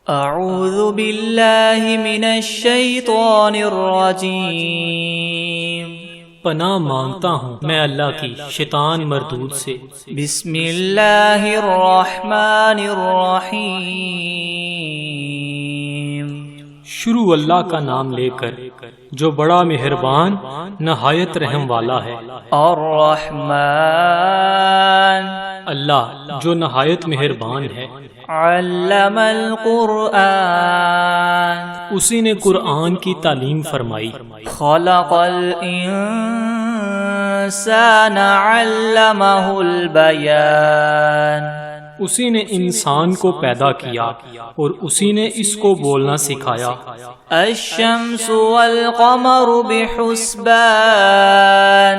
اعوذ باللہ من الشیطان الرجیم، پناہ مانگتا ہوں میں اللہ کی شیطان مردود سے۔ بسم اللہ الرحمن الرحیم، شروع اللہ کا نام لے کر جو بڑا مہربان نہایت رحم والا ہے۔ الرحمن، اللہ جو نہایت مہربان ہے۔ علم القرآن، اسی نے قرآن کی تعلیم فرمائی۔ خلق الانسان علمہ البیان، اسی نے انسان کو پیدا کیا اور اسی نے اس کو بولنا سکھایا۔ الشمس والقمر بحسبان،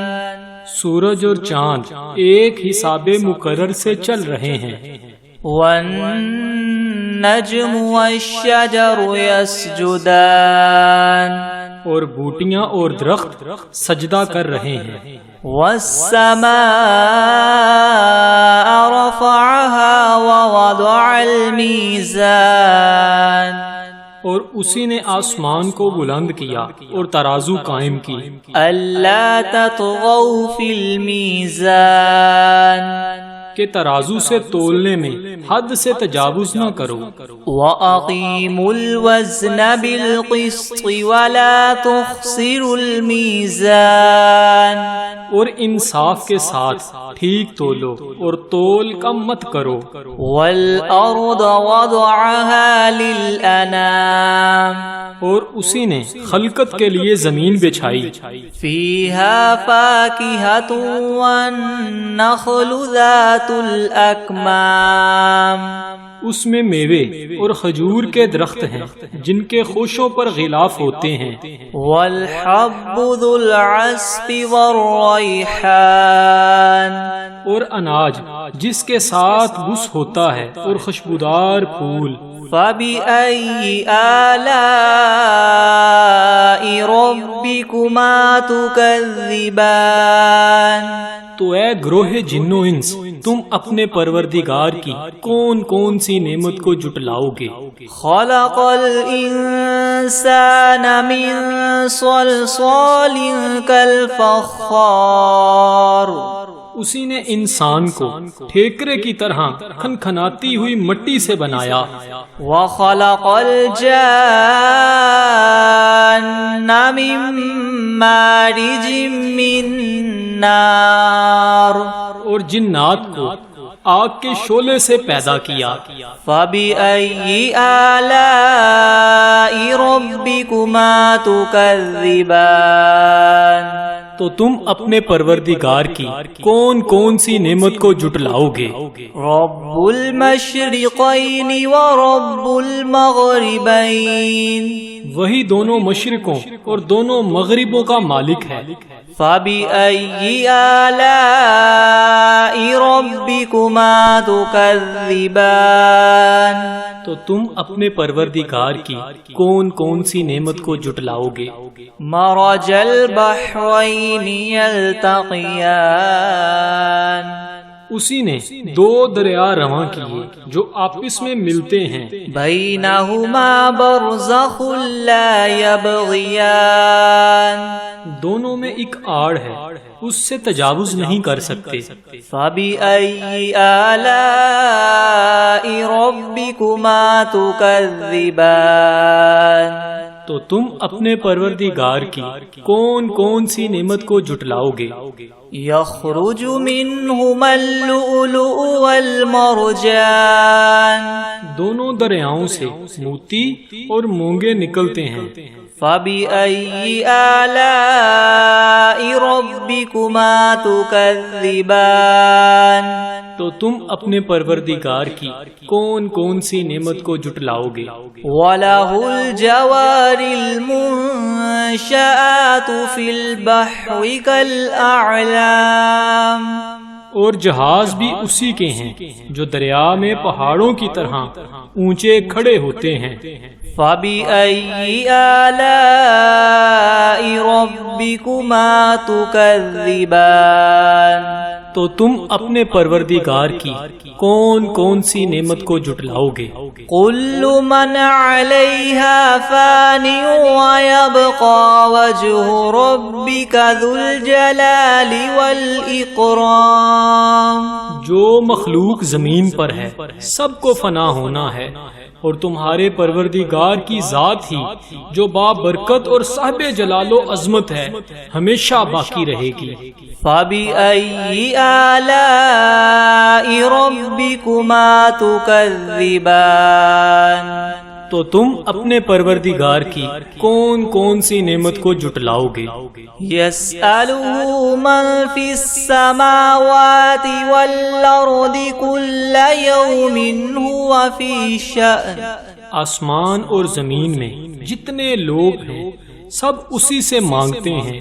سورج اور چاند ایک حساب مقرر سے چل رہے ہیں۔ والنجم والشجر يسجدان، اور بوٹیاں اور درخت سجدہ کر رہے ہیں۔ والسماء رفعها ووضع الميزان، اور اسی نے آسمان کو بلند کیا اور ترازو قائم کی۔ ألا تطغوا في الميزان، کہ ترازو سے تولنے میں حد سے تجاوز نہ کرو۔ وَأَقِيمُوا الْوَزْنَ بِالْقِسْطِ وَلَا تُخْسِرُوا الْمِيزَانَ، اور انصاف کے ساتھ ٹھیک تولو اور تول کم مت کرو۔ وَالْأَرْضَ وَضَعَهَا لِلْأَنَامِ، اور اسی نے خلقت کے لیے زمین بچھائی۔ فِيهَا فَاكِهَةٌ وَالنَّخْلُ ذَاتُ الْأَكْمَامِ، اس میں میوے اور کھجور کے درخت ہیں جن کے خوشوں پر غلاف ہوتے ہیں۔ وَالْحَبُّ ذُو الْعَصْفِ وَالرَّيْحَانِ، اور اناج جس کے ساتھ بس ہوتا ہے اور خوشبودار پھول۔ فَبِأَيِّ آلَاءِ رَبِّكُمَا تُكَذِّبَانِ، تو اے گروہ جن و انس، تم اپنے پروردگار کی کون کون سی نعمت کو جٹلاؤ گے؟ خَلَقَ الْإِنسَانَ مِنْ صَلْصَالٍ كَالْفَخَّارِ، اسی نے انسان کو ٹھیکرے کی طرح کھنکھناتی ہوئی مٹی سے بنایا۔ وَخَلَقَ الْجَانَّ مِن مَّارِجٍ مِّن نَّارٍ، اور جنات کو آگ کے شعلے سے پیدا کیا۔ فَبِأَيِّ آلَاءِ رَبِّكُمَا تُكَذِّبَانِ، تو تم اپنے پروردگار کی کون کون سی نعمت کو جٹلاؤ گے؟ رَبُّ الْمَشْرِقَيْنِ وَرَبُّ الْمَغْرِبَيْنِ، وہی دونوں مشرقوں اور دونوں مغربوں کا مالک ہے۔ فَبِأَيِّ آلَاءِ رَبِّكُمَا تُكَذِّبَانِ، تو تم اپنے پروردگار کی کون کون سی نعمت کو جٹلاؤ گے؟ مَرَجَ الْبَحْرَيْنِ يَلْتَقِيَانِ، اسی نے دو دریا رواں کیے جو آپس میں ملتے ہیں۔ بَيْنَهُمَا بَرْزَخٌ لَا يَبْغِيَانِ، دونوں میں ایک آڑ ہے، اس سے تجاوز نہیں کر سکتے۔ فَبِأَيِّ آلَاءِ رَبِّكُمَا تُكَذِّبَانِ، تو تم اپنے پروردگار کی کون کون سی نعمت کو جٹلاؤ گے؟ يَخْرُجُ مِنْهُمَا اللُّؤْلُؤُ وَالْمَرْجَانُ، دونوں دریاؤں سے موتی اور مونگے نکلتے ہیں۔ فَبِأَيِّ آلَاءِ رَبِّكُمَا تُكَذِّبَانِ، تو تم اپنے پروردگار کی کون کون سی نعمت کو جٹلاؤ گے؟ وَلَهُ الْجَوَارِ الْمُنشَآتُ فِي الْبَحْرِ كَالْأَعْلَامِ، اور جہاز بھی اسی کے ہیں جو دریا میں پہاڑوں کی طرح اونچے کھڑے ہوتے ہیں۔ فَبِأَيِّ آلَاءِ رَبِّكُمَا تُكَذِّبَانِ، تو تم اپنے پروردگار کی کون کون سی نعمت کو جھٹلاؤ گے؟ كل من عليها فان ويبقى وجه ربك ذو الجلال والإكرام. جو مخلوق زمین پر ہے سب کو فنا ہونا ہے، اور تمہارے پروردگار کی ذات ہی جو بابرکت اور صاحب جلال و عظمت ہے ہمیشہ باقی رہے گی. فَبِأَيِّ آلَاءِ رَبِّكُمَا تُكَذِّبَانِ. تو تم اپنے پروردگار کی کون کون سی نعمت کو جھٹلاؤ گے؟ يَسْأَلُهُ مَن فِي السَّمَاوَاتِ وَالْأَرْضِ كُلَّ يَوْمٍ هُوَ فِي شَأْنٍ. آسمان اور زمین میں جتنے لوگ ہیں سب اسی سے مانگتے ہیں،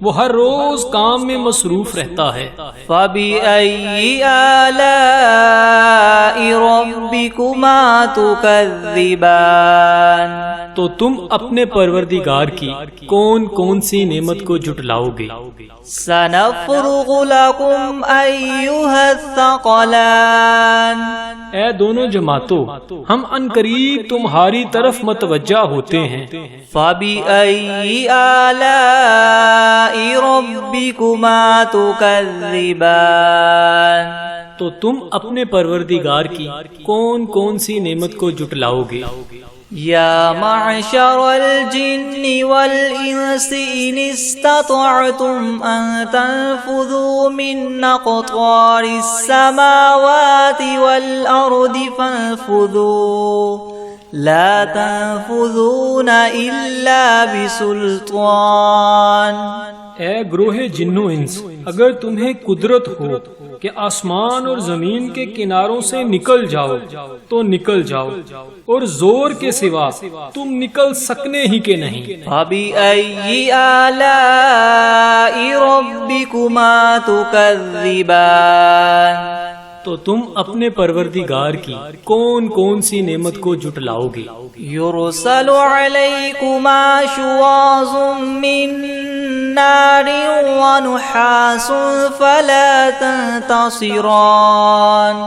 وہ ہر روز کام میں مصروف رہتا ہے. فَبِأَيِّ آلَاءِ رَبِّكُمَا تُكَذِّبَانِ. تو تم اپنے پروردگار کی کون کون سی نعمت کو جھٹلاؤ گے؟ سَنَفْرُغُ لَكُمْ أَيُّهَا الثَّقَلَانِ. اے دونوں جماعتوں، ہم عنقریب تمہاری طرف متوجہ ہوتے ہیں. فَبِأَيِّ آلَاءِ رَبِّكُمَا تُكَذِّبَانِ. تو تم اپنے پروردگار کی کون کون سی نعمت کو جھٹلاؤ گے؟ یا معشر الجن والانس ان استطعتم ان تنفذوا من اقطار السماوات والارض فانفذوا لا تنفذون الا بسلطان. اے گروہ جن و انس، اگر تمہیں قدرت ہو کہ آسمان اور زمین کے کناروں سے نکل جاؤ تو نکل جاؤ، اور زور کے سوا تم نکل سکنے ہی کے نہیں. فَبِأَيِّ آلَاءِ رَبِّكُمَا تُكَذِّبَانِ. تو تم اپنے پروردگار کی کون کون سی نعمت کو جھٹلاؤ گے؟ يُرْسَلُ عَلَيْكُمَا شُوَاظٌ مِّن نَّارٍ وَنُحَاسٌ فَلَا تَنتَصِرَانِ.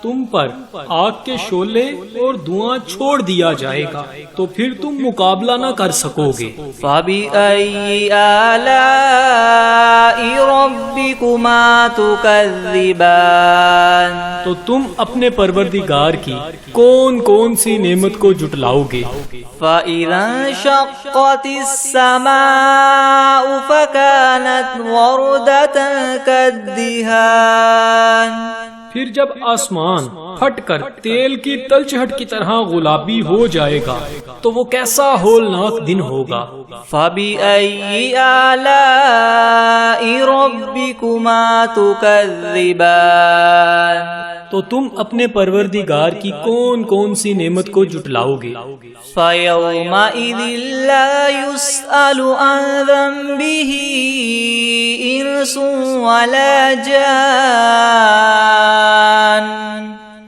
تم پر آگ کے شعلے اور دھواں چھوڑ دیا جائے گا تو پھر تم مقابلہ نہ کر سکو گے. فَبِأَيِّ آلَاءِ رَبِّكُمَا تُكَذِّبَانِ. تو تم اپنے پروردگار کی کون کون سی نعمت کو جھٹلاؤ گے؟ فَإِذَا انشَقَّتِ السَّمَاءُ فَكَانَتْ وَرْدَةً كَالدِّهَانِ. پھر جب آسمان پھٹ کر تیل کی تلچھٹ کی طرح گلابی ہو جائے گا تو وہ کیسا ہولناک دن ہوگا. فَبِأَيِّ آلَاءِ رَبِّكُمَا تُكَذِّبَانِ. تو تم اپنے پروردگار کی کون کون سی نعمت کو جھٹلاؤ گے؟ فَيَوْمَئِذٍ لَا يُسْأَلُ عَنْ ذَنبِهِ إِنسٌ وَلَا جَانٌ.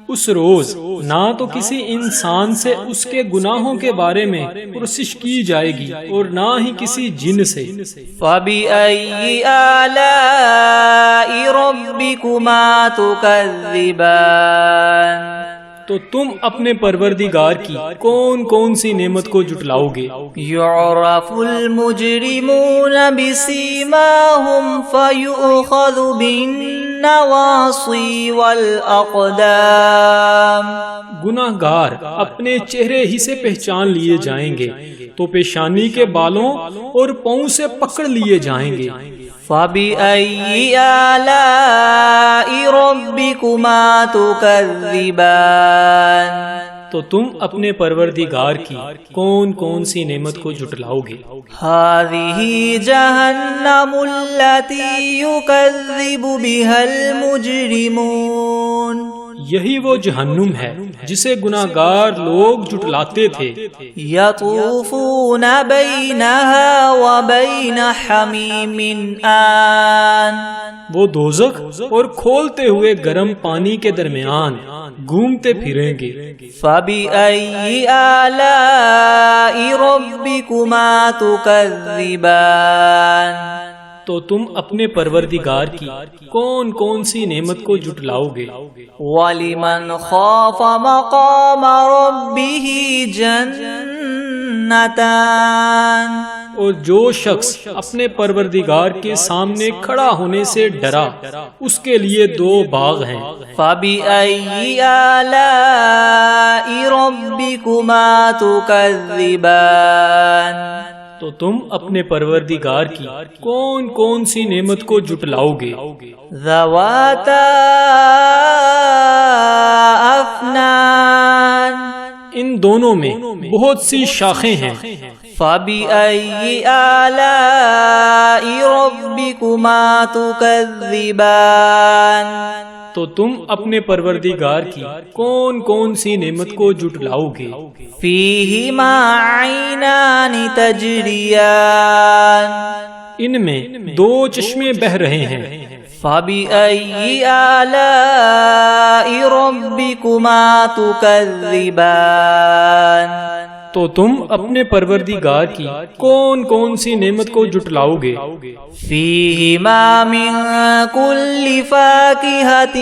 اس روز نہ تو کسی انسان سے اس کے گناہوں کے بارے میں پرسش کی جائے گی اور نہ ہی کسی جن سے. فَبِأَيِّ آلَاءِ رَبِّكُمَا تُكَذِّبَانِ. تو تم اپنے پروردگار کی کون کون سی نعمت کو جھٹلاؤ گے؟ يُعْرَفُ الْمُجْرِمُونَ بِسِيمَاهُمْ فَيُؤْخَذُ بِالنَّوَاصِي وَالْأَقْدَامِ. گناہگار اپنے چہرے ہی سے پہچان لیے جائیں گے تو پیشانی کے بالوں اور پاؤں سے پکڑ لیے جائیں گے. فَبِأَيِّ آلَاءِ رَبِّكُمَا تُكَذِّبَانِ. تو تم اپنے پروردگار کی کون کون سی نعمت کو جھٹلاؤ گے؟ هَذِهِ جَهَنَّمُ الَّتِي يُكَذِّبُ بِهَا الْمُجْرِمُونَ. یہی وہ جہنم ہے جسے گناہگار لوگ جھٹلاتے تھے. يَطُوفُونَ بَيْنَهَا وَبَيْنَ حَمِيمٍ آن. وہ دوزخ اور کھولتے ہوئے گرم پانی کے درمیان گھومتے پھریں گے. فَبِأَيِّ آلَاءِ رَبِّكُمَا تُكَذِّبَانِ. تو تو تم اپنے پروردگار کی کون کون سی نعمت کو جھٹلاؤ گے؟ وَلِمَنْ خَافَ مَقَامَ رَبِّهِ جَنَّتَانِ اور جو شخص اپنے پروردگار کے سامنے کھڑا ہونے سے ڈرا اس کے لیے 2 باغ ہیں۔ فَبِأَيِّ آلَاءِ رَبِّكُمَا تُكَذِّبَانِ تو تم اپنے پروردگار کی کون کون سی نعمت کو جھٹلاؤ گے؟ ذَوَاتَا أَفْنَانٍ ان دونوں میں بہت سی شاخیں ہیں۔ فَبِأَيِّ آلَاءِ رَبِّكُمَا تُكَذِّبَانِ تو تم اپنے پروردگار کی کون کون سی نعمت کو جھٹلاؤ گے؟ فِيهِمَا عَيْنَانِ تَجْرِيَانِ ان میں 2 چشمے بہہ رہے ہیں۔ فَبِأَيِّ آلَاءِ رَبِّكُمَا تُكَذِّبَانِ تو تم اپنے پروردگار کی کون کون سی نعمت کو جھٹلاؤ گے؟ فِيهِمَا مِن كُلِّ فَاكِهَةٍ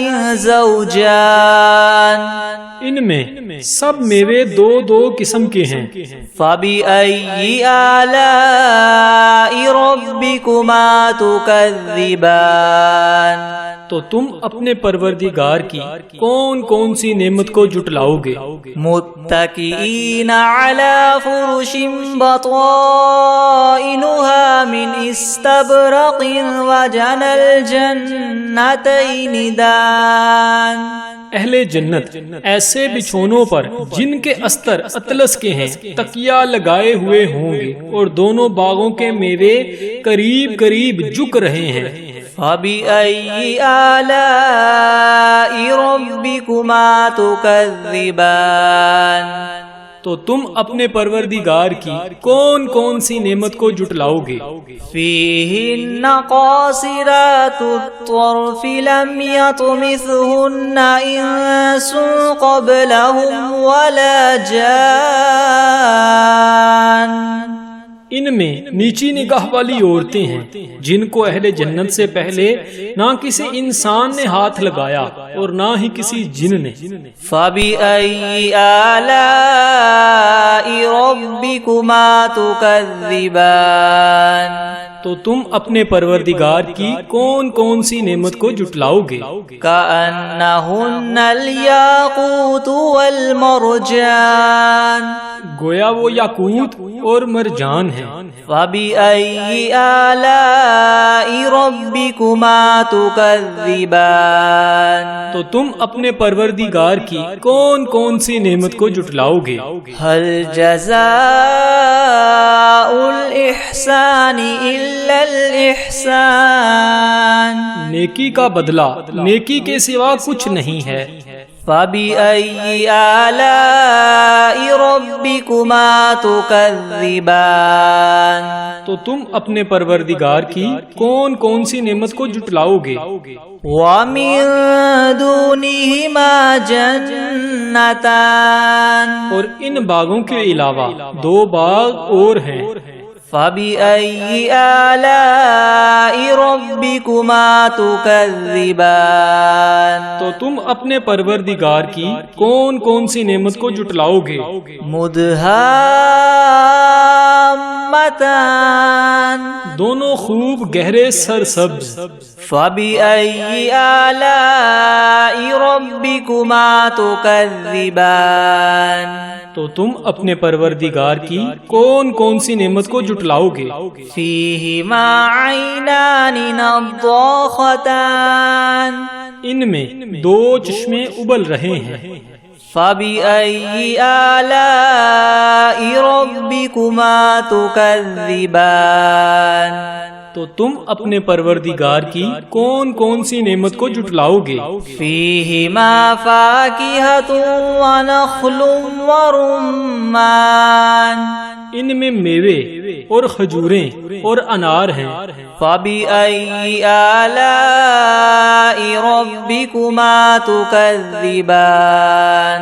زَوْجَانِ ان میں سب میوے 2 قسم کے ہیں۔ فَبِأَيِّ آلَاءِ رَبِّكُمَا تُكَذِّبَانِ تو تم اپنے پروردگار کی کون کون سی نعمت کو جھٹلاؤ گے؟ متکئین علی فرش بطائنها من استبرق وجنى الجنتین دان اہل جنت ایسے بچھونوں پر جن کے استر اطلس کے ہیں تکیہ لگائے ہوئے ہوں گے اور دونوں باغوں کے میوے قریب قریب جھک رہے ہیں۔ فَبِأَيِّ آلَاءِ رَبِّكُمَا تُكَذِّبَانِ تو تم اپنے پروردگار کی کون کون سی نعمت کو جھٹلاؤ گے؟ فِيهِنَّ قَاصِرَاتُ الطَّرْفِ لَمْ يَطْمِثْهُنَّ إِنسٌ قَبْلَهُمْ وَلَا جَانٌّ ان میں نیچی نگاہ والی عورتیں ہیں جن کو اہل جنت سے پہلے نہ کسی انسان نے ہاتھ لگایا اور نہ ہی کسی جن نے۔ فَبِأَيِّ آلَاءِ رَبِّكُمَا تُكَذِّبَانِ تو تم اپنے پروردگار کی کون کون سی نعمت کو جھٹلاؤ گے؟ كَأَنَّهُنَّ الْيَاقُوتُ وَالْمَرْجَانُ گویا وہ یاقوت اور مرجان ہیں۔ فَبِأَيِّ آلَاءِ رَبِّكُمَا تُكَذِّبَانِ تو تم اپنے پروردگار کی کون کون سی نعمت کو جھٹلاؤ گے؟ هَلْ جَزَاءُ الْإِحْسَانِ إِلَّا الْإِحْسَانُ نیکی کا بدلہ نیکی کے سوا کچھ نہیں ہے۔ فَبِأَيِّ آلَاءِ رَبِّكُمَا تُكَذِّبَانِ تو تم اپنے پروردگار کی کون کون سی نعمت کو جھٹلاؤ گے؟ وَمِن دُونِهِمَا جَنَّتَانِ اور ان باغوں کے علاوہ 2 باغ اور ہیں۔ فَبِأَيِّ آلَاءِ رَبِّكُمَا تُكَذِّبَانِ تو تم اپنے پروردگار کی کون کون سی نعمت کو جھٹلاؤ گے؟ مُدْهَامَّتَانِ دونوں خوب گہرے سرسبز۔ فَبِأَيِّ آلَاءِ رَبِّكُمَا تُكَذِّبَانِ تو تم اپنے پروردگار کی کون کون سی نعمت کو جھٹلاؤ گے؟ فِيهِمَا عَيْنَانِ نَضَّاخَتَانِ ان میں 2 چشمے ابل رہے ہیں۔ فَبِأَيِّ آلَاءِ رَبِّكُمَا تُكَذِّبَانِ تو تم اپنے پروردگار کی کون کون سی نعمت کو جھٹلاؤ گے؟ فِيهِمَا فَاكِهَةٌ وَنَخْلٌ وَرُمَّانٌ ان میں میوے اور کھجوریں اور انار ہیں۔ فَبِأَيِّ آلَاءِ رَبِّكُمَا تُكَذِّبَانِ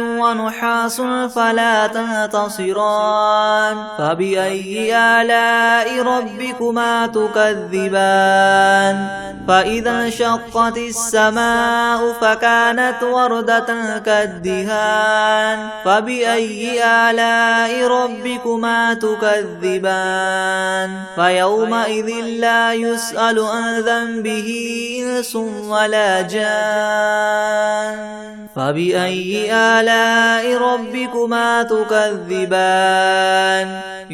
ونحاس فلا تنتصران فبأي آلاء ربكما تكذبان فإذا انشقت السماء فكانت وردة كالدهان فبأي آلاء ربكما تكذبان فيومئذ لا يسأل عن ذنبه إنس ولا جان فبأي آلاء ربكما تكذبان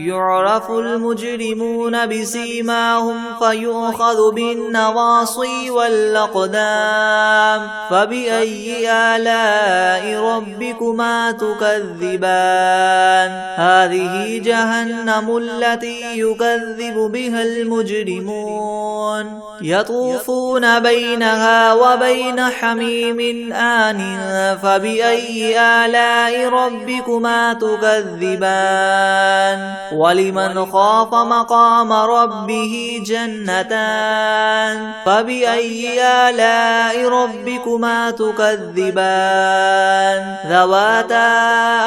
يعرف المجرمون بسيماهم فيؤخذ بالنواصي والأقدام فبأي آلاء ربكما تكذبان هذه جهنم التي يكذب بها المجرمون يطوفون بينها وبين حميم آن فبأي آلاء ربكما تكذبان ولمن خاف مقام ربه جنتان فبأي آلاء ربكما تكذبان ذواتا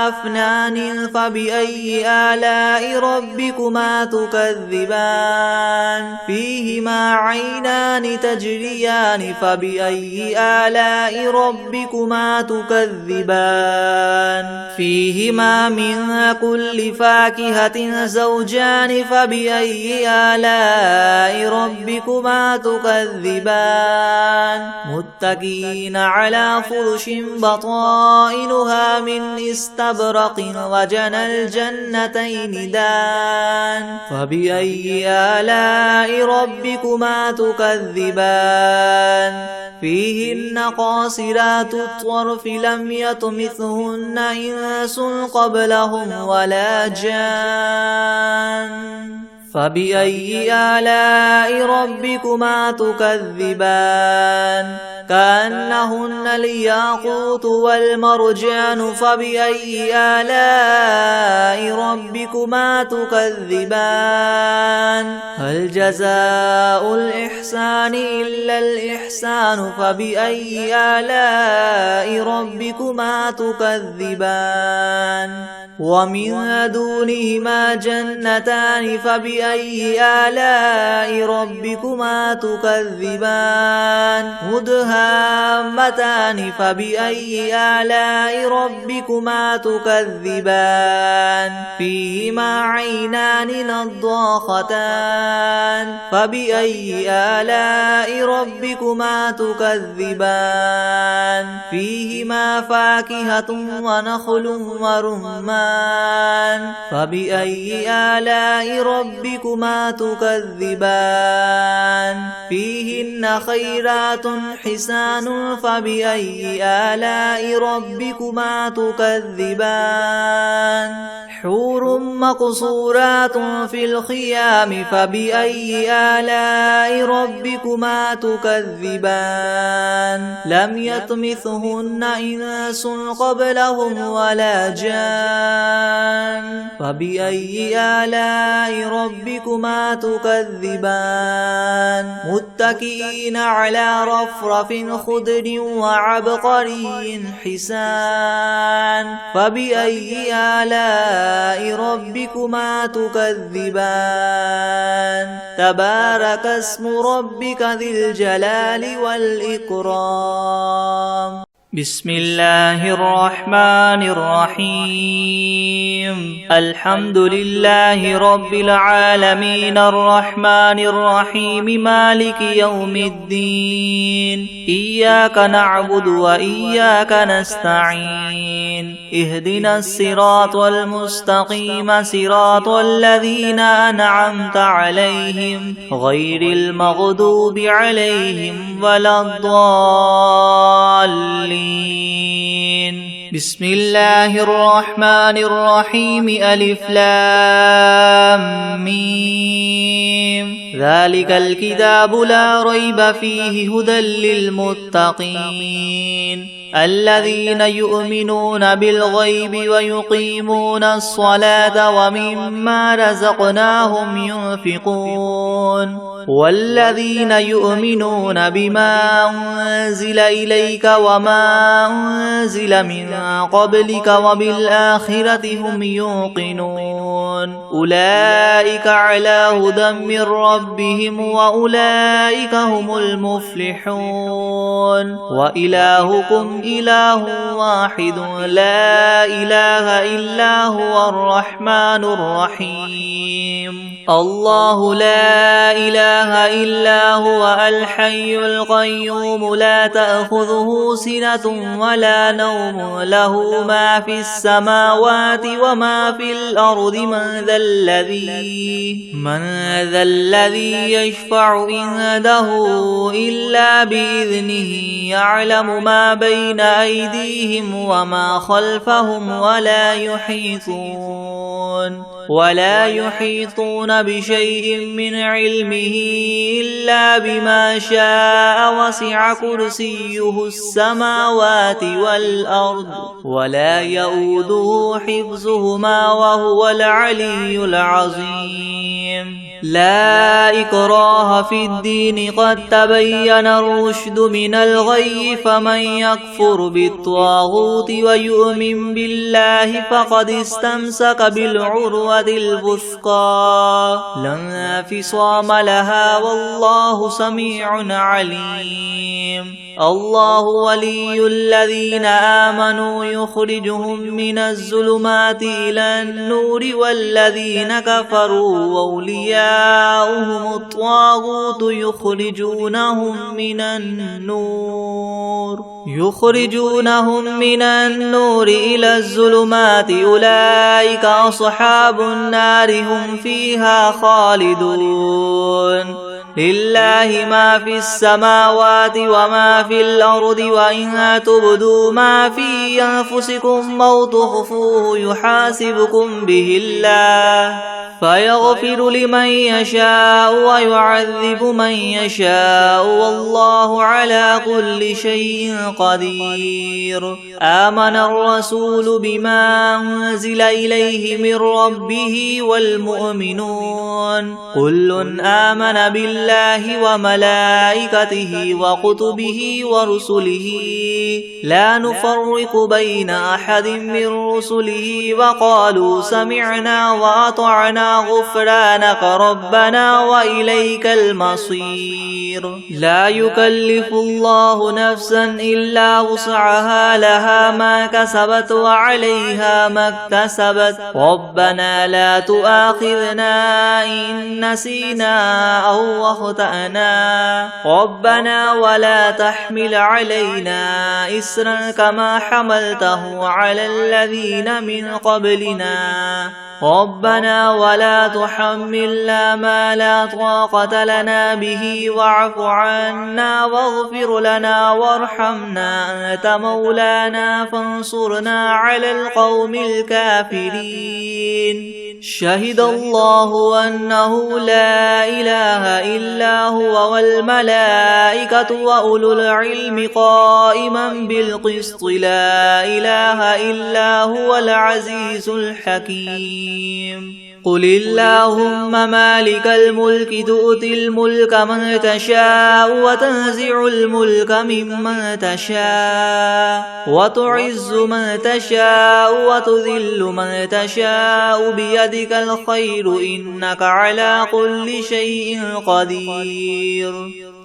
أفنان فبأي آلاء ربكما تكذبان فيهما عينان تجريان فبأي آلاء ربكما تكذبان فيهما من كل فاكهة زوجان فبأي آلاء ربكما تكذبان متكئين على فرش بطائنها من استبرق وجنى الجنتين دان فبأي آلاء ربكما تكذبان فيهن قاصرات الطرف لم يطمثهن إنس قبلهم ولا جان فبأي آلاء ربكما تكذبان كأنهن الياقوت والمرجان فبأي آلاء ربكما تكذبان هل جزاء الإحسان إلا الإحسان فبأي آلاء ربكما تكذبان ومن دونهما جنتان فبأي آلاء ربكما تكذبان مدهامتان فبأي آلاء ربكما تكذبان فيهما عينان نضاختان فبأي آلاء ربكما تكذبان فيهما فاكهة ونخل ورمان فبأي آلاء ربكما تكذبان فيهن خيرات حسان فبأي آلاء ربكما تكذبان حور مقصورات في الخيام فبأي آلاء ربكما تكذبان لم يطمثهن إنس قبلهم ولا جان فبأي آلاء ربكما تكذبان متكئين على رفرف خضر وعبقري حسان فبأي آلاء ربكما تكذبان تبارك اسم ربك ذي الجلال والإكرام بسم الله الرحمن الرحيم الحمد لله رب العالمين الرحمن الرحيم مالك يوم الدين إياك نعبد وإياك نستعين اهدنا الصراط المستقيم صراط الذين أنعمت عليهم غير المغضوب عليهم ولا الضالين بسم الله الرحمن الرحيم ألف لام ميم ذلك الكتاب لا ريب فيه هدى للمتقين الذين يؤمنون بالغيب ويقيمون الصلاة ومما رزقناهم ينفقون والذين يؤمنون بما أنزل إليك وما أنزل من قبلك وبالآخرة هم يوقنون أولئك على هدى من ربهم وأولئك هم المفلحون وإلهكم إله واحد لا إله إلا هو الرحمن الرحيم الله لا إله إلا هو الحي القيوم لا تأخذه سنة ولا نوم له ما في السماوات وما في الأرض من ذا الذي يشفع عنده إلا بإذنه يعلم ما بين أيديهم وما خلفهم ولا يحيطون بشيء من علمه إلا بما شاء وسع كرسيه السماوات والأرض ولا يؤوده حفظهما وهو العلي العظيم لا إكراه في الدين قد تبين الرشد من الغي فمن يكفر بالطاغوت ويؤمن بالله فقد استمسك بالعروة الوثقى لا انفصام لها والله سميع عليم الله ولي الذين آمنوا يخرجهم من الظلمات إلى النور والذين كفروا أولياؤهم الطاغوت يخرجونهم من النور إلى الظلمات أولئك أصحاب النار هم فيها خالدون لله ما في السماوات وما في الأرض وإن تبدوا ما في أنفسكم أو تخفوه يحاسبكم به الله فيغفر لمن يشاء ويعذب من يشاء والله على كل شيء قدير آمن الرسول بما أنزل إليه من ربه والمؤمنون كل آمن بالله وملائكته وكتبه ورسله لا نفرق بين أحد من رسله وقالوا سمعنا وأطعنا غفرانك ربنا وإليك المصير لا يكلف الله نفسا إلا وسعها لها ما كسبت وعليها ما اكتسبت ربنا لا تؤاخذنا إن نسينا أو أخطأنا ربنا ولا تحمل علينا إسرا كما حملته على الذين من قبلنا ربنا ولا تحملنا ما لا طاقة لنا به واعف عنا واغفر لنا وارحمنا أنت مولانا فانصرنا على القوم الكافرين شهد الله أنه لا إله إلا هو والملائكة وأولو العلم قائما بالقسط لا إله إلا هو العزيز الحكيم قل اللهم مالك الملك تؤتي الملك من تشاء وتنزع الملك ممن تشاء وتعز من تشاء وتذل من تشاء بيدك الخير إنك على كل شيء قدير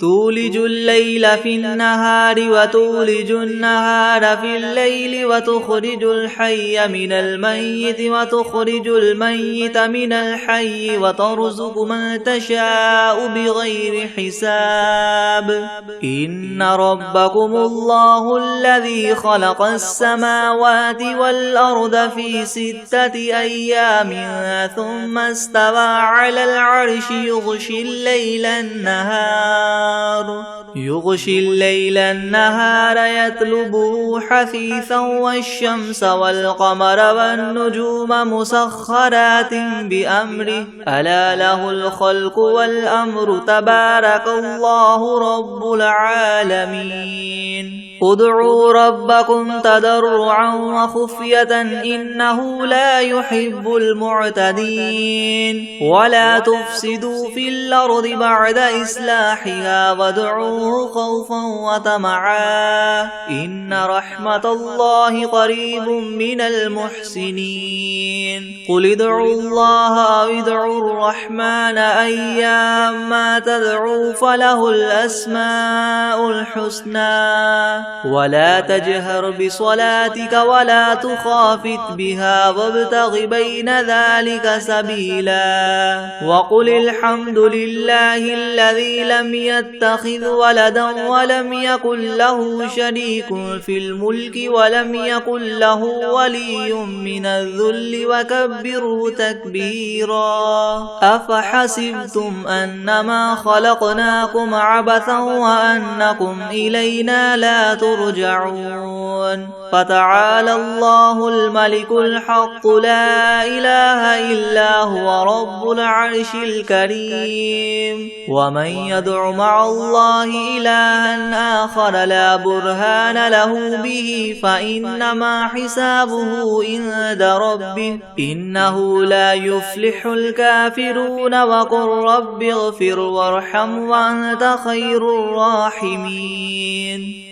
تولج الليل في النهار وتولج النهار في الليل وتخرج الحي من الميت وتخرج الميت من الحي وترزق من تشاء بغير حساب إن ربكم الله الذي خلق السماوات والأرض في 6 أيام ثم استوى على العرش يغشي الليل النهار يغشي الليل النهار يطلبه حثيثا والشمس والقمر والنجوم مسخرات بأمره ألا له الخلق والأمر تبارك الله رب العالمين ادعوا ربكم تضرعا وخفية إنه لا يحب المعتدين ولا تفسدوا في الأرض بعد إصلاحها وادعوه خوفا وطمعا إن رحمة الله قريب من المحسنين قل ادعوا الله أو ادعوا الرحمن أيما تدعوا فله الأسماء الحسنى ولا تجهر بصلاتك ولا تخافت بها وابتغ بين ذلك سبيلا وقل الحمد لله الذي لم يتخذ ولدا ولم يكن له شريك في الملك ولم يكن له ولي من الذل وكبره تكبيرا أفحسبتم أنما خلقناكم عبثا وأنكم إلينا لا ترجعون فتعالى الله الملك الحق لا إله إلا هو رب العرش الكريم ومن يدع مع الله إلها آخر لا برهان له به فإنما حسابه عند ربه إنه لا يفلح الكافرون وقل رب اغفر وارحم وأنت خير الراحمين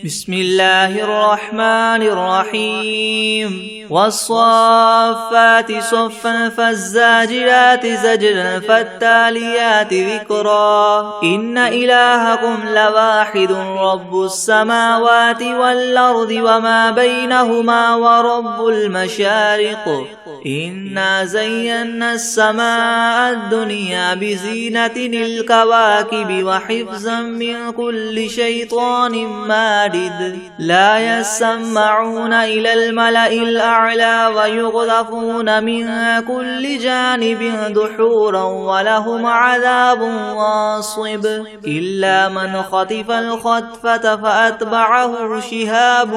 بسم الله الرحمن الرحيم والصافات صفا فالزاجرات زجرا فالتاليات ذكرا إن إلهكم لواحد رب السماوات والأرض وما بينهما ورب المشارق إنا زينا السماء الدنيا بزينة الكواكب وحفظا من كل شيطان مارد لا يسمعون إلى الملأ الأعلى ويقذفون من كل جانب دحورا ولهم عذاب واصب إلا من خطف الخطفة فأتبعه شهاب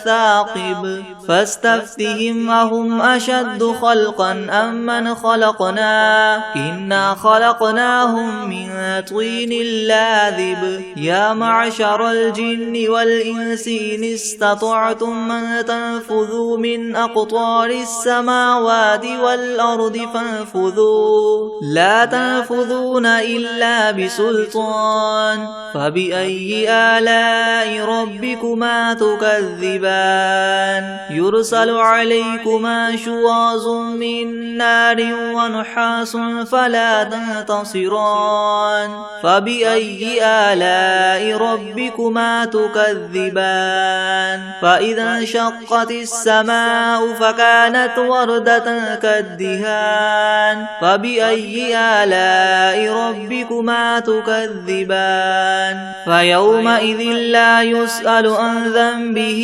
ثاقب فاستفتهم أهم أشد خلقا أم من خلقنا إنا خلقناهم من طين لاذب يا معشر الجن والإنس إن استطعتم من تنفذوا من أقطار السماوات والأرض فانفذوا لا تنفذون إلا بسلطان فبأي آلاء ربكما تكذبان يرسل عليكما شواظ من نار ونحاس فلا تنتصران فبأي آلاء ربكما تكذبان فإذا انشقت السماء فكانت وردة كالدهان فبأي آلاء ربكما تكذبان فيومئذ لا يسأل عن ذنبه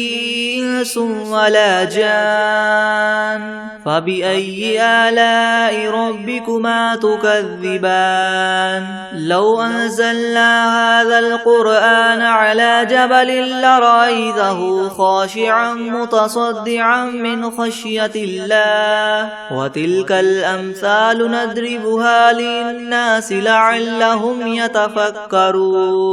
إنس ولا جان فبأي آلاء ربكما تكذبان لو أنزلنا هذا القرآن على جبل لرأيته خاشعا متصدعا من خشية الله وتلك الأمثال نضربها للناس لعلهم يتفكرون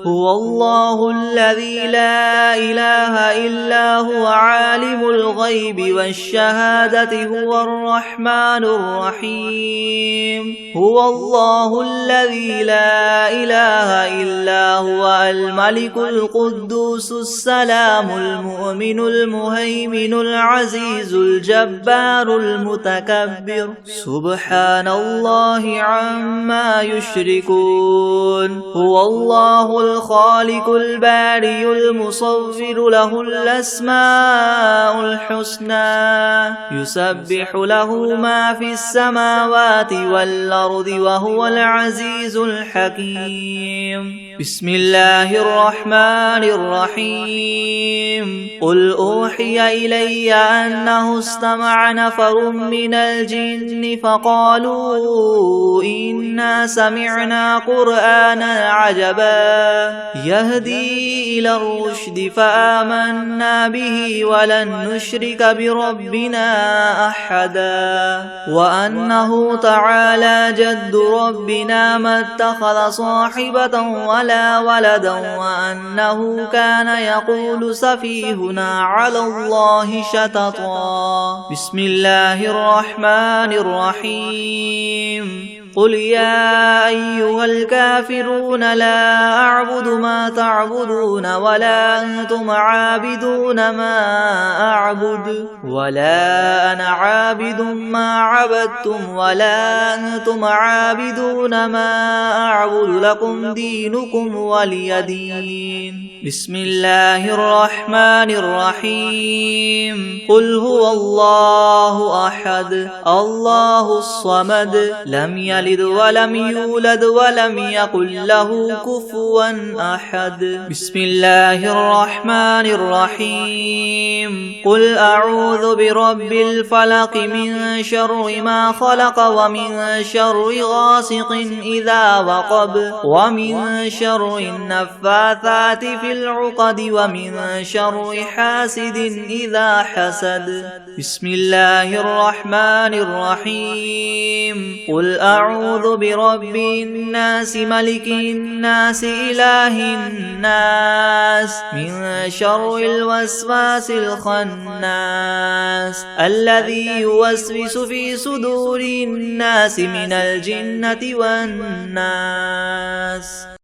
هو الله الذي لا إله إلا هو عالم الغيب والشهادة هو الرحمن الرحيم هو الله الذي لا إله إلا هو الملك القدوس السلام المؤمن المهيمن العزيز الجبار المتكبر سبحان الله عما يشركون هو الله الخالق البارئ المصور له الأسماء الحسنى يسبح له ما في السماوات والأرض وهو العزيز الحكيم بسم الله الرحمن الرحيم قل أوحي إلي أنه استمع نفر من الجن فقالوا إنا سمعنا قرآنا عجبا يهدي إلى الرشد فآمنا به ولن نشرك بربنا أحدا وأنه تعالى جد ربنا ما اتخذ صاحبة ولا ولدا وأنه كان يقول سفيهنا على الله شططا بسم الله الرحمن الرحيم قل يا أيها الكافرون لا أعبد ما تعبدون ولا أنتم عابدون ما أعبد ولا أنا عابد ما عبدتم ولا أنتم عابدون ما أعبد لكم دينكم ولي دين بسم الله الرحمن الرحيم قل هو الله أحد الله الصمد لم يلد ولم يولد ولم يكن له كفوا أحد بسم الله الرحمن الرحيم قل أعوذ برب الفلق من شر ما خلق ومن شر غاسق إذا وقب ومن شر النفاثات في العقد ومن شر حاسد إذا حسد بسم الله الرحمن الرحيم قل أعوذ برب الناس ملك الناس إله الناس من شر الوسواس الخناس الذي يوسوس في صدور الناس من الجنة والناس